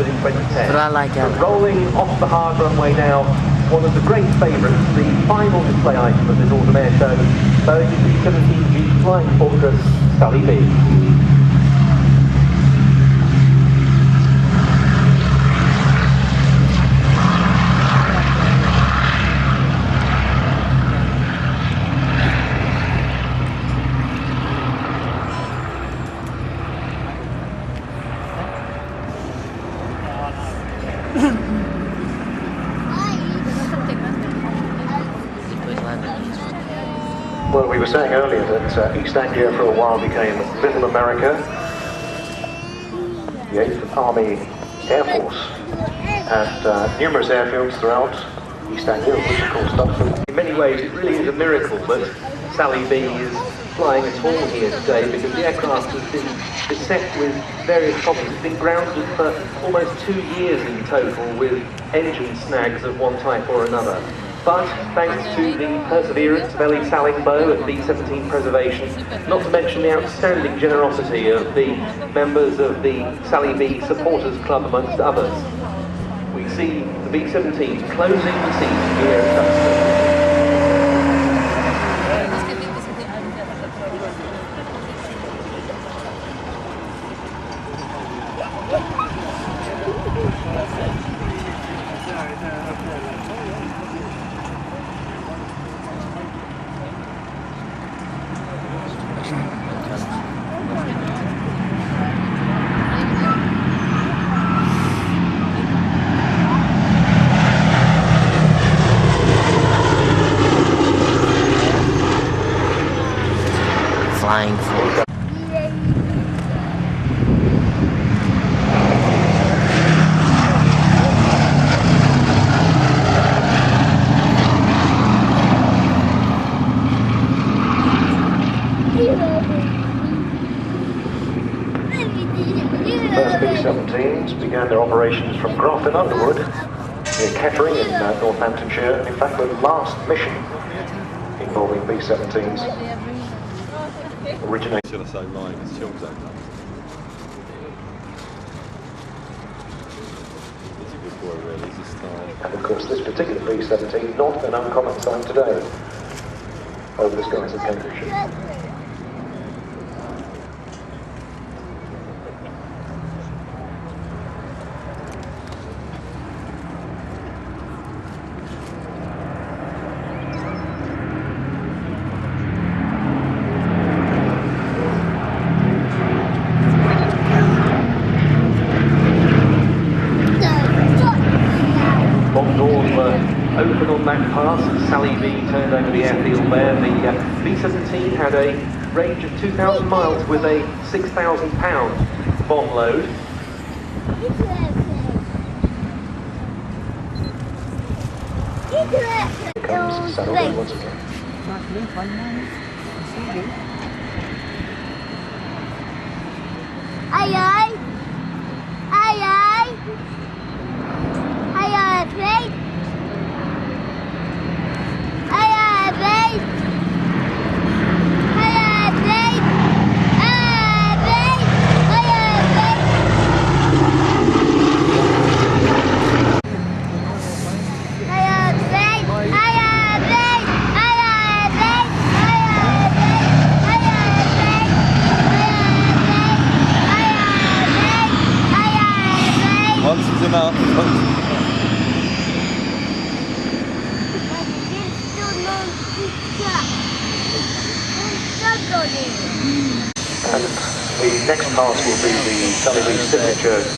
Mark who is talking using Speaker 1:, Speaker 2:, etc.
Speaker 1: Duxford in 2010.
Speaker 2: But I like it.
Speaker 1: Rolling off the hard runway now, one of the great favourites, the final display item of this autumn air show, Boeing B-17 Flying Fortress Sally B.
Speaker 3: Well, we were saying earlier that East Anglia for a while became Little America. The 8th Army Air Force had numerous airfields throughout East Anglia, which of course Duxford.
Speaker 1: In many ways, it really is a miracle that Sally B is flying at all here today, because the aircraft has been beset with various problems. It's been grounded for almost 2 years in total with engine snags of one type or another. But thanks to the perseverance of Ellie Sallingbow and B-17 preservation, not to mention the outstanding generosity of the members of the Sally B Supporters Club amongst others, we see the B-17 closing the season here at Duxford.
Speaker 2: Flying Fortress.
Speaker 3: First B-17s began their operations from Grafton Underwood near Kettering in Northamptonshire. In fact, the last mission involving B-17s originated.
Speaker 4: Should I say mine? It's Sean's own. He's a good boy, really, this time.
Speaker 3: And of course, this particular B-17, not an uncommon sight today over the skies of Cambridgeshire.
Speaker 1: Doors were open on that pass as Sally B turned over the airfield there. The B-17 had a range of 2,000 miles with a 6,000-pound bomb load.
Speaker 3: Here comes Saddleback once again.
Speaker 5: Ai ơi, ai ơi, ai ơi, please, ai ơi, please, ai ơi, please, ai ơi, please, ai ơi, please. Ai ơi, please, ai ơi, please, ai ơi, please, ai ơi, please, ai ơi, please, ai ơi, please.
Speaker 4: Once is enough.
Speaker 3: And the next pass will be the Sally B signature